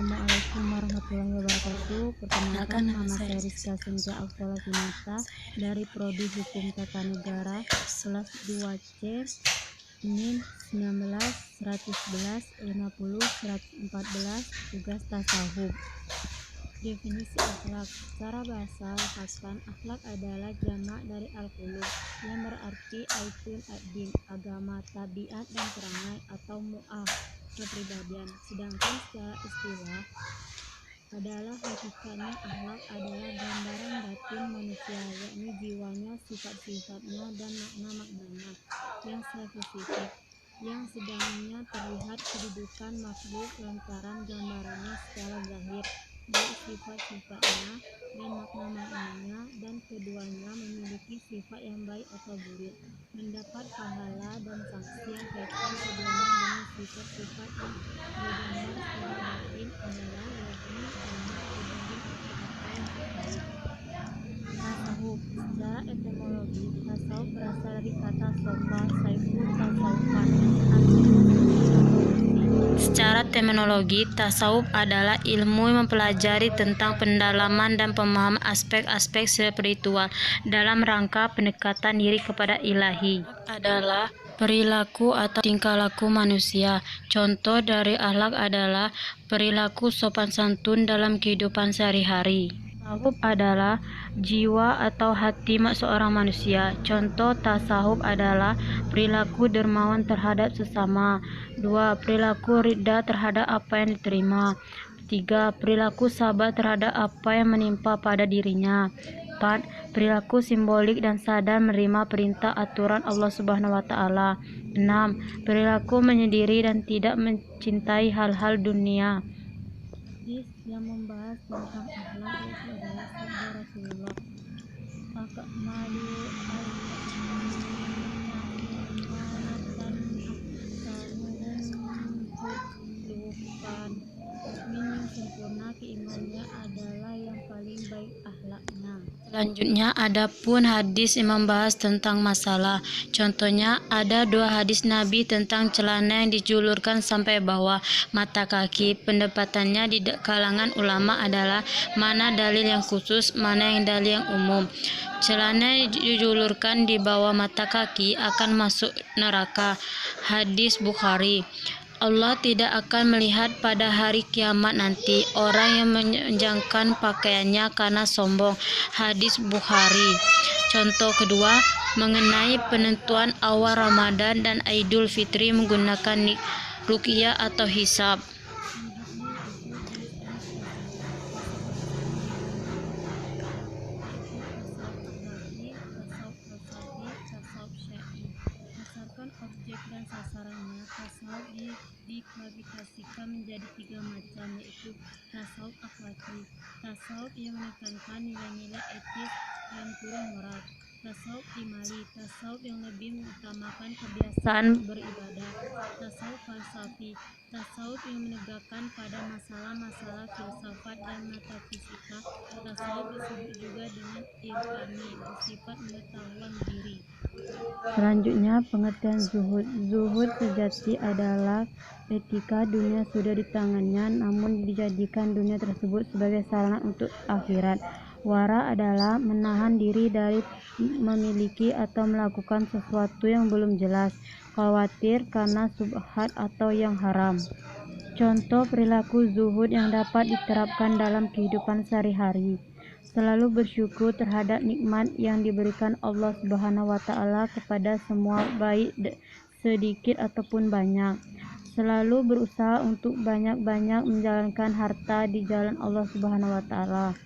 Assalamualaikum warahmatullahi wabarakatuh. Perkenalkan, nama saya Rizka Senja Alfola Finata dari Prodi Hukum Tata Negara kelas 2C, NIM 19 111 50 114, tugas tasawuf. Definisi akhlak. Secara bahasa lafazkan, akhlak adalah jamak dari al-khuluq yang berarti aitun ad-din, agama, tabiat dan perangai atau mu'ah, kepribadian. Sedangkan secara istilah adalah hakikatnya akhlak adalah gambaran batin manusia, yakni jiwanya, sifat-sifatnya dan makna-maknanya yang spesifik, yang sedangnya terlihat kedudukan makhluk lantaran gambarannya secara zahir, baik sifat-sifatnya dan makna-maknanya, dan keduanya memiliki sifat yang baik atau buruk, mendapat pahala dan sanksi yang kaitan keduanya dengan sifat-sifat yang digambar secara batin adalah yakni jamak dibanding apa-apa yang terkait. Tasawuf. Secara etimologi, tasawuf berasal dari kata sofa, saifu, tasawufan. Secara terminologi, tasawuf adalah ilmu yang mempelajari tentang pendalaman dan pemahaman aspek-aspek spiritual dalam rangka pendekatan diri kepada ilahi. Adalah perilaku atau tingkah laku manusia. Contoh dari akhlak adalah perilaku sopan santun dalam kehidupan sehari-hari. Tasawuf adalah jiwa atau hati seorang manusia. Contoh tasawuf adalah perilaku dermawan terhadap sesama. 2. Perilaku ridha terhadap apa yang diterima. 3. Perilaku sabar terhadap apa yang menimpa pada dirinya. 4. Perilaku simbolik dan sadar menerima perintah aturan Allah Subhanahu wa Ta'ala. 6. Perilaku menyendiri dan tidak mencintai hal-hal dunia. Hadis yang membahas tentang akhlak yaitu adalah sabda Rasulullah, akmalu al-amanatan ahsanuhum khuluqan. Mukmin yang sempurna keimanannya adalah yang paling baik akhlaknya. Selanjutnya ada pun hadis yang membahas tentang masalah. Contohnya ada 2 hadis Nabi tentang celana yang dijulurkan sampai bawah mata kaki. Pendapatannya di kalangan ulama adalah mana dalil yang khusus, mana yang dalil yang umum. Celana yang dijulurkan di bawah mata kaki akan masuk neraka. Hadis Bukhari. Allah tidak akan melihat pada hari kiamat nanti orang yang menjangkan pakaiannya karena sombong. Hadis Bukhari. Contoh kedua, mengenai penentuan awal Ramadan dan Idul Fitri menggunakan ruqyah atau hisab. Objek dan sasarannya, tasawuf diklasifikasikan menjadi 3 macam, yaitu tasawuf akhlaki, tasawuf yang menekankan nilai-nilai etis dan turun moral, tasawuf imali, tasawuf yang lebih mengutamakan kebiasaan beribadah, tasawuf falsafi, tasawuf yang menegakkan pada masalah-masalah filsafat dan metafisika, tasawuf disebut juga dengan irfani, bersifat pengetahuan diri. Selanjutnya, pengertian zuhud. Zuhud sejati adalah ketika dunia sudah di tangannya namun dijadikan dunia tersebut sebagai sarana untuk akhirat. Wara adalah menahan diri dari memiliki atau melakukan sesuatu yang belum jelas, khawatir karena subhat atau yang haram. Contoh perilaku zuhud yang dapat diterapkan dalam kehidupan sehari-hari: selalu bersyukur terhadap nikmat yang diberikan Allah Subhanahu wa Ta'ala kepada semua, baik sedikit ataupun banyak. Selalu berusaha untuk banyak-banyak menjalankan harta di jalan Allah Subhanahu wa Ta'ala.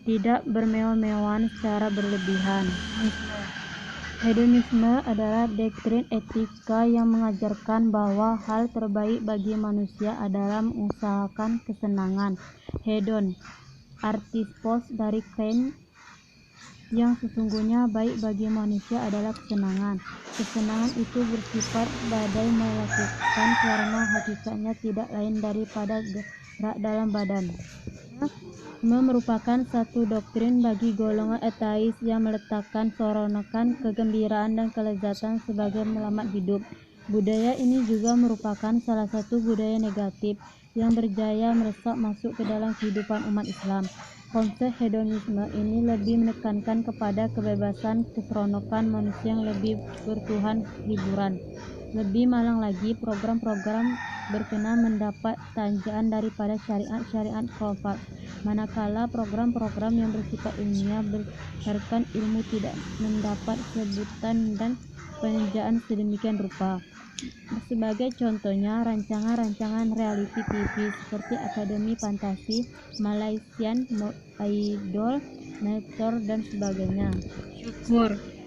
Tidak bermewah-mewahan secara berlebihan. Hedonisme adalah doktrin etika yang mengajarkan bahwa hal terbaik bagi manusia adalah mengusahakan kesenangan. Hedon, artispos dari kain, yang sesungguhnya baik bagi manusia adalah kesenangan. Kesenangan itu bersifat badai melakukan karena hakikatnya tidak lain daripada gerak dalam badan. Merupakan satu doktrin bagi golongan ateis yang meletakkan soronakan kegembiraan dan kelezatan sebagai melamat hidup. Budaya ini juga merupakan salah satu budaya negatif yang berjaya meresap masuk ke dalam kehidupan umat Islam. Konsep hedonisme ini lebih menekankan kepada kebebasan, keseronokan manusia yang lebih bertuhan hiburan. Lebih malang lagi, program-program berkenaan mendapat tanjakan daripada syariat-syariat Crawford, manakala program-program yang bersifat ilmiah berdasarkan ilmu tidak mendapat sebutan dan penjajaan sedemikian rupa. Sebagai contohnya, rancangan-rancangan reality TV seperti Akademi Fantasi, Malaysian Idol, Nature, dan sebagainya.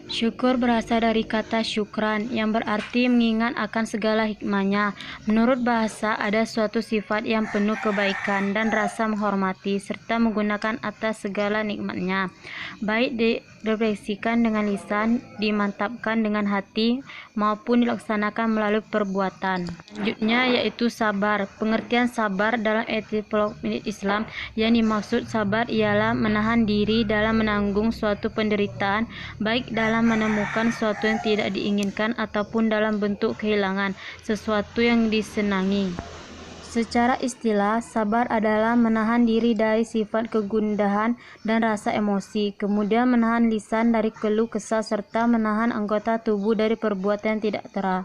Syukur berasal dari kata syukran, yang berarti mengingat akan segala hikmahnya. Menurut bahasa, ada suatu sifat yang penuh kebaikan dan rasa menghormati, serta menggunakan atas segala nikmatnya, baik direfleksikan dengan lisan, dimantapkan dengan hati, maupun dilaksanakan melalui perbuatan. Selanjutnya yaitu sabar. Pengertian sabar dalam etimologi Islam yang dimaksud sabar ialah menahan diri dalam menanggung suatu penderitaan, baik dalam menemukan sesuatu yang tidak diinginkan ataupun dalam bentuk kehilangan sesuatu yang disenangi. Secara istilah, sabar adalah menahan diri dari sifat kegundahan dan rasa emosi, kemudian menahan lisan dari keluh kesah, serta menahan anggota tubuh dari perbuatan yang tidak terah.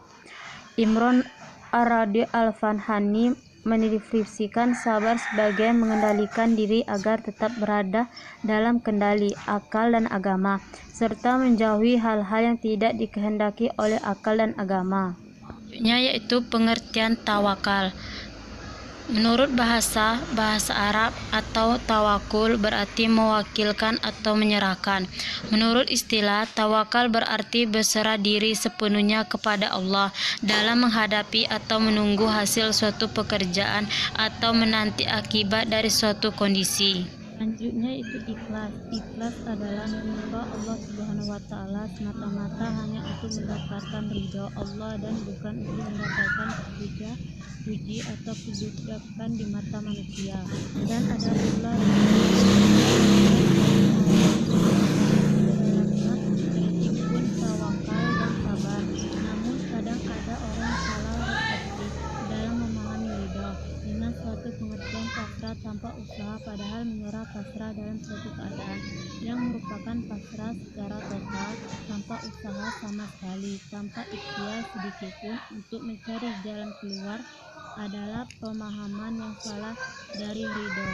Imron Ar-Radi Al-Fanhani mendefinisikan sabar sebagai mengendalikan diri agar tetap berada dalam kendali akal dan agama, serta menjauhi hal-hal yang tidak dikehendaki oleh akal dan agama. Selanjutnya yaitu pengertian tawakal. Menurut bahasa Arab atau tawakul berarti mewakilkan atau menyerahkan. Menurut istilah, tawakal berarti berserah diri sepenuhnya kepada Allah dalam menghadapi atau menunggu hasil suatu pekerjaan atau menanti akibat dari suatu kondisi. Selanjutnya itu ikhlas. Ikhlas adalah menyembah Allah Subhanahu wa Ta'ala semata-mata hanya untuk mendapatkan ridho Allah dan bukan untuk mendapatkan puji atau kedudukan di mata manusia. Dan ada pula meskipun tawakal dan sabar, namun kadang ada orang salah persepsi dalam memahami ridho dengan suatu pengertian pasrah tanpa usaha, padahal menyerah pasrah dalam suatu keadaan yang merupakan pasrah secara total tanpa usaha sama sekali, tanpa ikhtiar sedikitpun untuk mencari jalan keluar, adalah pemahaman yang salah dari ridho.